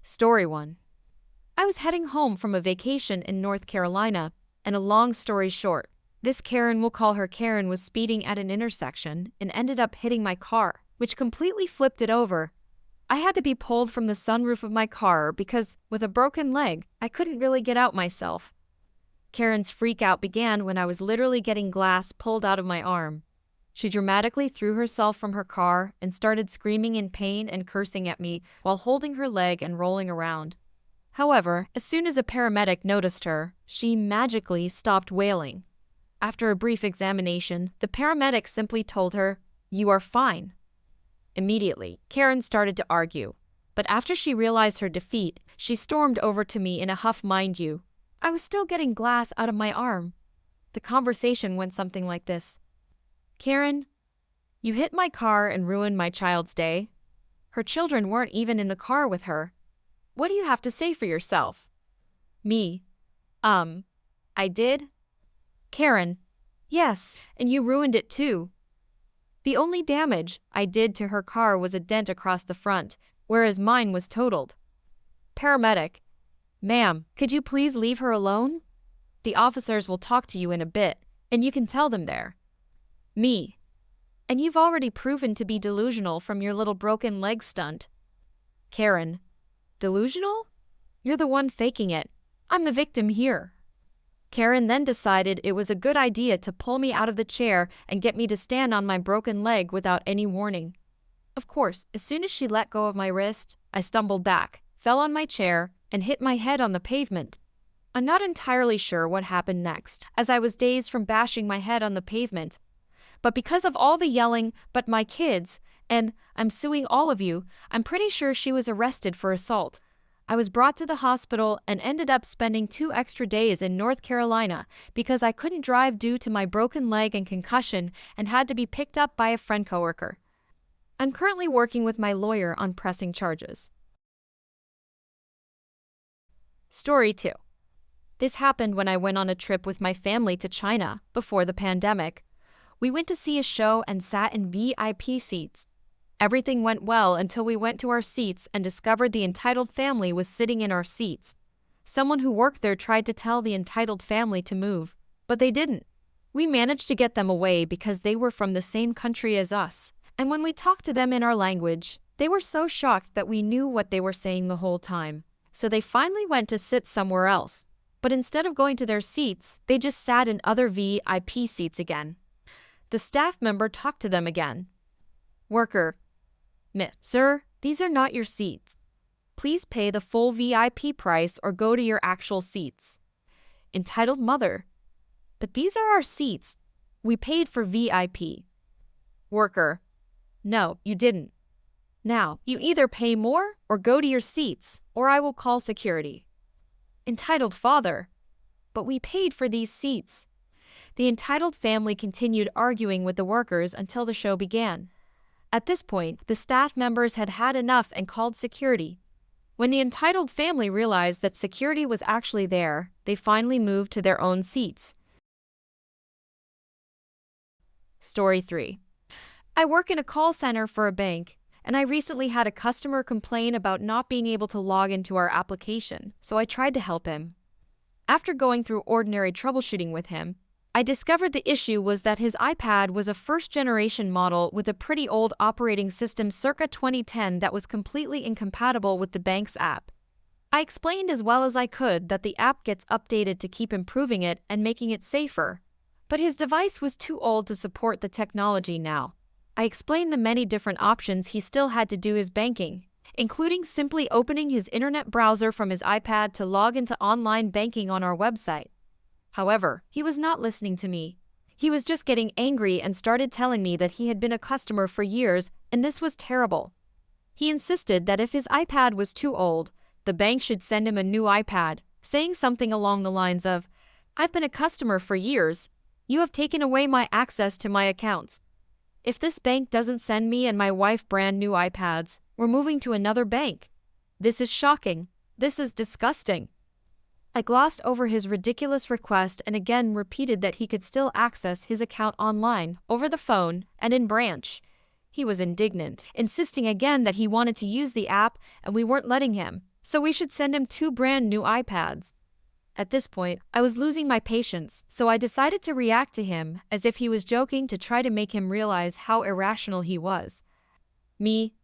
Story 1. I was heading home from a vacation in North Carolina, and a long story short, this Karen, we'll call her Karen, was speeding at an intersection and ended up hitting my car, which completely flipped it over. I had to be pulled from the sunroof of my car because, with a broken leg, I couldn't really get out myself. Karen's freak out began when I was literally getting glass pulled out of my arm. She dramatically threw herself from her car and started screaming in pain and cursing at me while holding her leg and rolling around. However, as soon as a paramedic noticed her, she magically stopped wailing. After a brief examination, the paramedic simply told her, "You are fine." Immediately, Karen started to argue, but after she realized her defeat, she stormed over to me in a huff, mind you. I was still getting glass out of my arm. The conversation went something like this. "Karen, you hit my car and ruined my child's day. Her children weren't even in the car with her. What do you have to say for yourself?" Me. I did? Karen. Yes, and you ruined it too. The only damage I did to her car was a dent across the front, whereas mine was totaled. Paramedic. Ma'am, could you please leave her alone? The officers will talk to you in a bit, and you can tell them there. Me. And you've already proven to be delusional from your little broken leg stunt. Karen. Delusional? You're the one faking it. I'm the victim here. Karen then decided it was a good idea to pull me out of the chair and get me to stand on my broken leg without any warning. Of course, as soon as she let go of my wrist, I stumbled back, fell on my chair, and hit my head on the pavement. I'm not entirely sure what happened next, as I was dazed from bashing my head on the pavement. But because of all the yelling, "But my kids," and "I'm suing all of you," I'm pretty sure she was arrested for assault. I was brought to the hospital and ended up spending 2 extra days in North Carolina because I couldn't drive due to my broken leg and concussion and had to be picked up by a friend coworker. I'm currently working with my lawyer on pressing charges. Story 2. This happened when I went on a trip with my family to China before the pandemic. We went to see a show and sat in VIP seats. Everything went well until we went to our seats and discovered the entitled family was sitting in our seats. Someone who worked there tried to tell the entitled family to move, but they didn't. We managed to get them away because they were from the same country as us, and when we talked to them in our language, they were so shocked that we knew what they were saying the whole time. So they finally went to sit somewhere else, but instead of going to their seats, they just sat in other VIP seats again. The staff member talked to them again. Worker. Sir, these are not your seats. Please pay the full VIP price or go to your actual seats. Entitled mother. But these are our seats. We paid for VIP. Worker. No, you didn't. Now, you either pay more or go to your seats, or I will call security. Entitled father. But we paid for these seats. The entitled family continued arguing with the workers until the show began. At this point, the staff members had had enough and called security. When the entitled family realized that security was actually there, they finally moved to their own seats. Story 3. I work in a call center for a bank, and I recently had a customer complain about not being able to log into our application, so I tried to help him. After going through ordinary troubleshooting with him, I discovered the issue was that his iPad was a first-generation model with a pretty old operating system circa 2010 that was completely incompatible with the bank's app. I explained as well as I could that the app gets updated to keep improving it and making it safer, but his device was too old to support the technology now. I explained the many different options he still had to do his banking, including simply opening his internet browser from his iPad to log into online banking on our website. However, he was not listening to me. He was just getting angry and started telling me that he had been a customer for years and this was terrible. He insisted that if his iPad was too old, the bank should send him a new iPad, saying something along the lines of, "I've been a customer for years. You have taken away my access to my accounts. If this bank doesn't send me and my wife brand new iPads, we're moving to another bank. This is shocking. This is disgusting." I glossed over his ridiculous request and again repeated that he could still access his account online, over the phone, and in branch. He was indignant, insisting again that he wanted to use the app and we weren't letting him. so we should send him 2 brand new iPads. At this point, I was losing my patience, so I decided to react to him as if he was joking to try to make him realize how irrational he was. Me,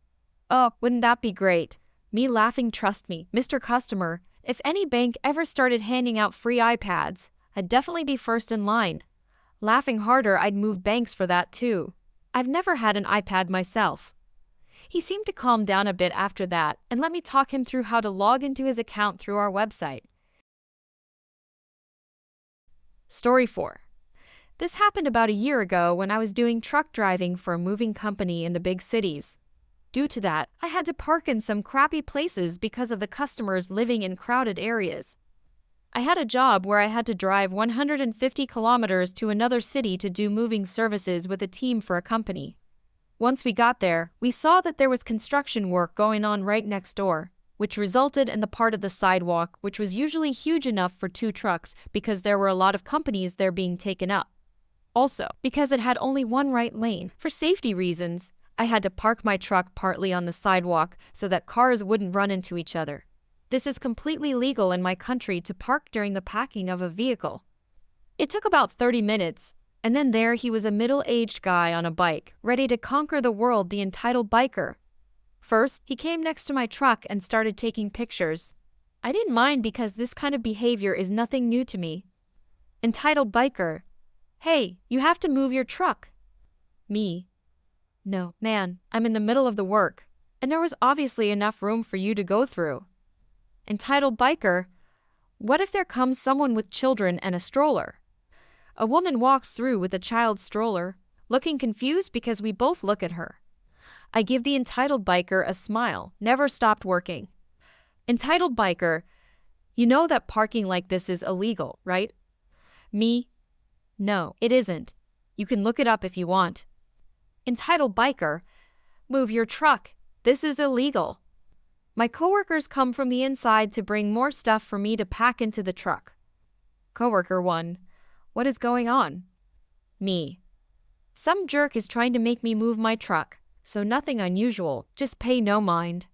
"Oh, wouldn't that be great?" Me laughing, "Trust me, Mr. Customer, if any bank ever started handing out free iPads, I'd definitely be first in line." Laughing harder, "I'd move banks for that too. I've never had an iPad myself." He seemed to calm down a bit after that and let me talk him through how to log into his account through our website. Story 4. This happened about a year ago when I was doing truck driving for a moving company in the big cities. Due to that, I had to park in some crappy places because of the customers living in crowded areas. I had a job where I had to drive 150 kilometers to another city to do moving services with a team for a company. Once we got there, we saw that there was construction work going on right next door, which resulted in the part of the sidewalk which was usually huge enough for 2 trucks because there were a lot of companies there being taken up. Also, because it had only one right lane, for safety reasons, I had to park my truck partly on the sidewalk so that cars wouldn't run into each other. This is completely legal in my country to park during the packing of a vehicle. It took about 30 minutes, and then there he was, a middle-aged guy on a bike, ready to conquer the world, the entitled biker. First, he came next to my truck and started taking pictures. I didn't mind because this kind of behavior is nothing new to me. Entitled biker: "Hey, you have to move your truck." Me: "No, man, I'm in the middle of the work, and there was obviously enough room for you to go through." Entitled biker: "What if there comes someone with children and a stroller?" A woman walks through with a child's stroller, looking confused because we both look at her. I give the entitled biker a smile, never stopped working. Entitled biker: "You know that parking like this is illegal, right?" Me: "No, it isn't. You can look it up if you want." Entitled biker: "Move your truck. This is illegal." My coworkers come from the inside to bring more stuff for me to pack into the truck. Coworker 1: "What is going on?" Me: "Some jerk is trying to make me move my truck, so nothing unusual, just pay no mind."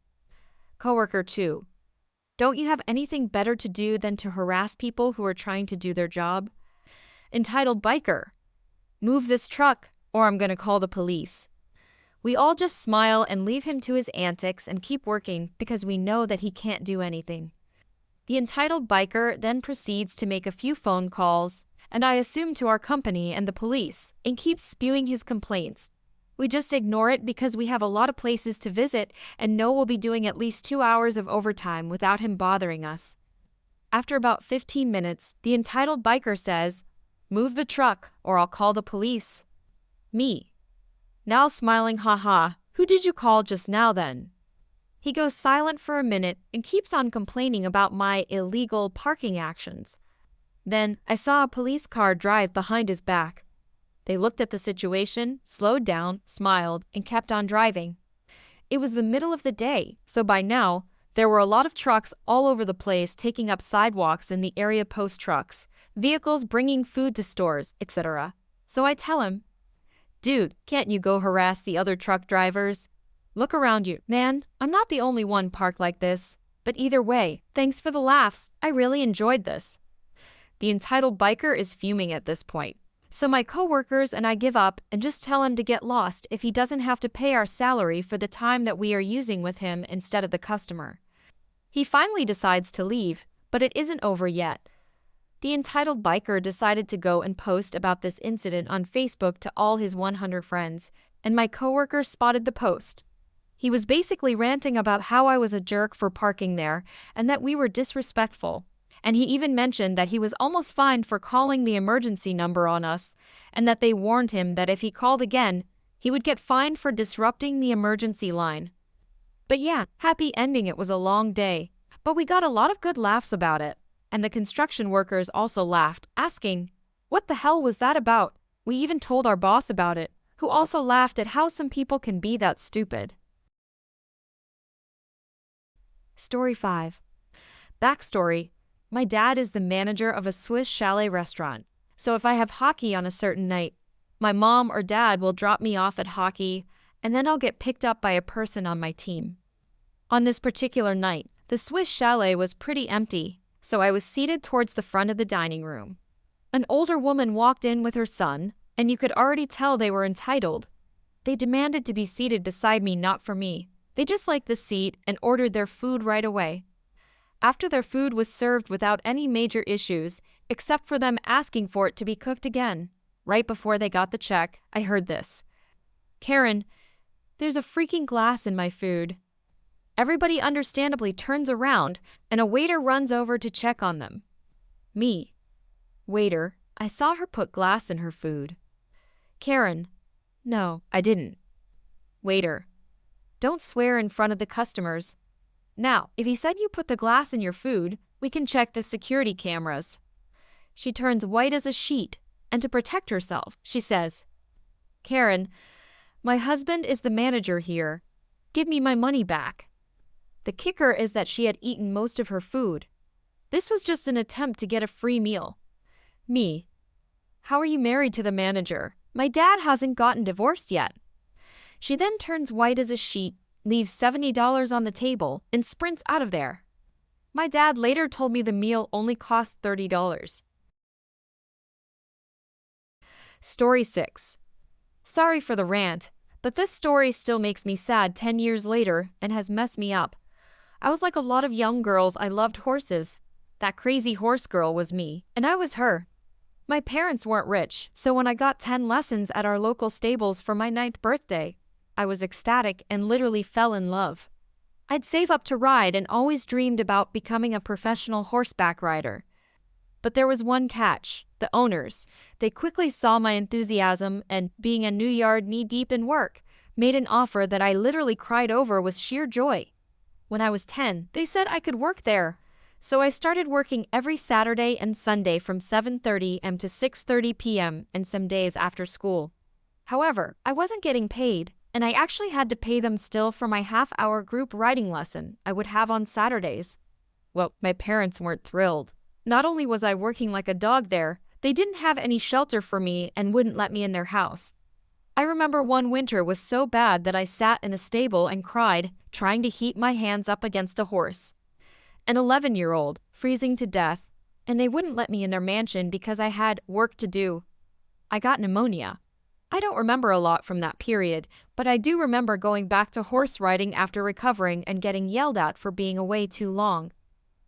Coworker 2: "Don't you have anything better to do than to harass people who are trying to do their job?" Entitled biker: "Move this truck, or I'm gonna call the police." We all just smile and leave him to his antics and keep working because we know that he can't do anything. The entitled biker then proceeds to make a few phone calls, and I assume to our company and the police, and keeps spewing his complaints. We just ignore it because we have a lot of places to visit and know we'll be doing at least 2 hours of overtime without him bothering us. After about 15 minutes, the entitled biker says, "Move the truck, or I'll call the police." Me: "Now smiling, haha, who did you call just now then?" He goes silent for a minute and keeps on complaining about my illegal parking actions. Then, I saw a police car drive behind his back. They looked at the situation, slowed down, smiled, and kept on driving. It was the middle of the day, so by now, there were a lot of trucks all over the place taking up sidewalks in the area, post trucks, vehicles bringing food to stores, etc. So I tell him, "Dude, can't you go harass the other truck drivers? Look around you, man, I'm not the only one parked like this. But either way, thanks for the laughs, I really enjoyed this." The entitled biker is fuming at this point. So my coworkers and I give up and just tell him to get lost if he doesn't have to pay our salary for the time that we are using with him instead of the customer. He finally decides to leave, but it isn't over yet. The entitled biker decided to go and post about this incident on Facebook to all his 100 friends, and my coworker spotted the post. He was basically ranting about how I was a jerk for parking there and that we were disrespectful. And he even mentioned that he was almost fined for calling the emergency number on us, and that they warned him that if he called again, he would get fined for disrupting the emergency line. But yeah, happy ending. It was a long day, but we got a lot of good laughs about it. And the construction workers also laughed, asking, "What the hell was that about?" We even told our boss about it, who also laughed at how some people can be that stupid. Story 5. Backstory: my dad is the manager of a Swiss chalet restaurant, so if I have hockey on a certain night, my mom or dad will drop me off at hockey, and then I'll get picked up by a person on my team. On this particular night, The Swiss chalet was pretty empty, so I was seated towards the front of the dining room. An older woman walked in with her son, and you could already tell they were entitled. They demanded to be seated beside me, not for me. They just liked the seat and ordered their food right away. After their food was served without any major issues, except for them asking for it to be cooked again, right before they got the check, I heard this. "Karen, there's a freaking glass in my food." Everybody understandably turns around, and a waiter runs over to check on them. Me. "Waiter, I saw her put glass in her food." Karen. "No, I didn't." Waiter. "Don't swear in front of the customers. Now, if he said you put the glass in your food, we can check the security cameras." She turns white as a sheet, and to protect herself, she says, "Karen, my husband is the manager here. Give me my money back." The kicker is that she had eaten most of her food. This was just an attempt to get a free meal. Me. "How are you married to the manager? My dad hasn't gotten divorced yet." She then turns white as a sheet, leaves $70 on the table, and sprints out of there. My dad later told me the meal only cost $30. Story 6. Sorry for the rant, but this story still makes me sad 10 years later and has messed me up. I was like a lot of young girls, I loved horses. That crazy horse girl was me, and I was her. My parents weren't rich, so when I got 10 lessons at our local stables for my 9th birthday, I was ecstatic and literally fell in love. I'd save up to ride and always dreamed about becoming a professional horseback rider. But there was one catch: the owners. They quickly saw my enthusiasm and, being a new yard knee-deep in work, made an offer that I literally cried over with sheer joy. When I was 10, they said I could work there. So I started working every Saturday and Sunday from 7:30 a.m. to 6:30 p.m. and some days after school. However, I wasn't getting paid, and I actually had to pay them still for my half-hour group riding lesson I would have on Saturdays. Well, my parents weren't thrilled. Not only was I working like a dog there, they didn't have any shelter for me and wouldn't let me in their house. I remember one winter was so bad that I sat in a stable and cried, trying to heat my hands up against a horse. An 11-year-old, freezing to death, and they wouldn't let me in their mansion because I had work to do. I got pneumonia. I don't remember a lot from that period, but I do remember going back to horse riding after recovering and getting yelled at for being away too long.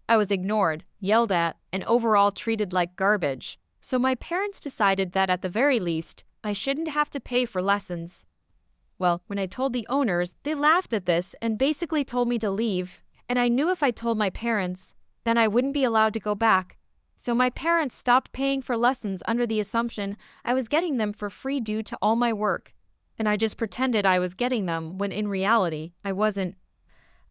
I was ignored, yelled at, and overall treated like garbage, so my parents decided that at the very least, I shouldn't have to pay for lessons. Well, when I told the owners, they laughed at this and basically told me to leave, and I knew if I told my parents, then I wouldn't be allowed to go back. So my parents stopped paying for lessons under the assumption I was getting them for free due to all my work, and I just pretended I was getting them when in reality, I wasn't.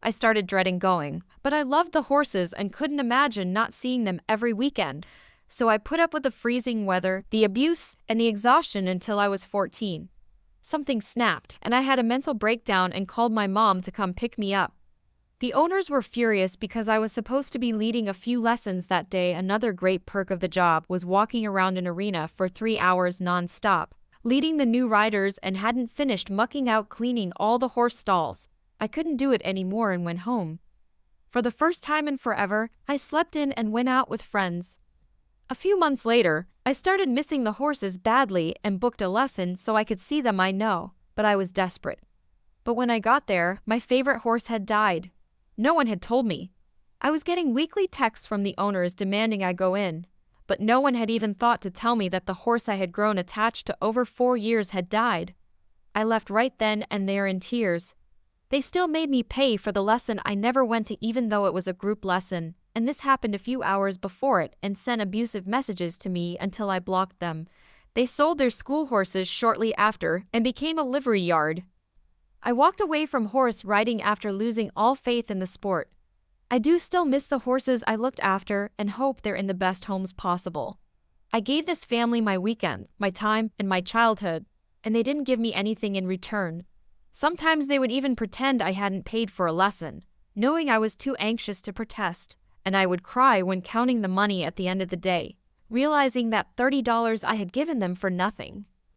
I started dreading going, but I loved the horses and couldn't imagine not seeing them every weekend. So I put up with the freezing weather, the abuse, and the exhaustion until I was 14. Something snapped, and I had a mental breakdown and called my mom to come pick me up. The owners were furious because I was supposed to be leading a few lessons that day. Another great perk of the job was walking around an arena for 3 hours non-stop, leading the new riders, and hadn't finished mucking out cleaning all the horse stalls. I couldn't do it anymore and went home. For the first time in forever, I slept in and went out with friends. A few months later, I started missing the horses badly and booked a lesson so I could see them. I know, but I was desperate. But when I got there, my favorite horse had died. No one had told me. I was getting weekly texts from the owners demanding I go in, but no one had even thought to tell me that the horse I had grown attached to over 4 years had died. I left right then and there in tears. They still made me pay for the lesson I never went to, even though it was a group lesson, and this happened a few hours before it, and sent abusive messages to me until I blocked them. They sold their school horses shortly after and became a livery yard. I walked away from horse riding after losing all faith in the sport. I do still miss the horses I looked after and hope they're in the best homes possible. I gave this family my weekend, my time, and my childhood, and they didn't give me anything in return. Sometimes they would even pretend I hadn't paid for a lesson, knowing I was too anxious to protest, and I would cry when counting the money at the end of the day, realizing that $30 I had given them for nothing.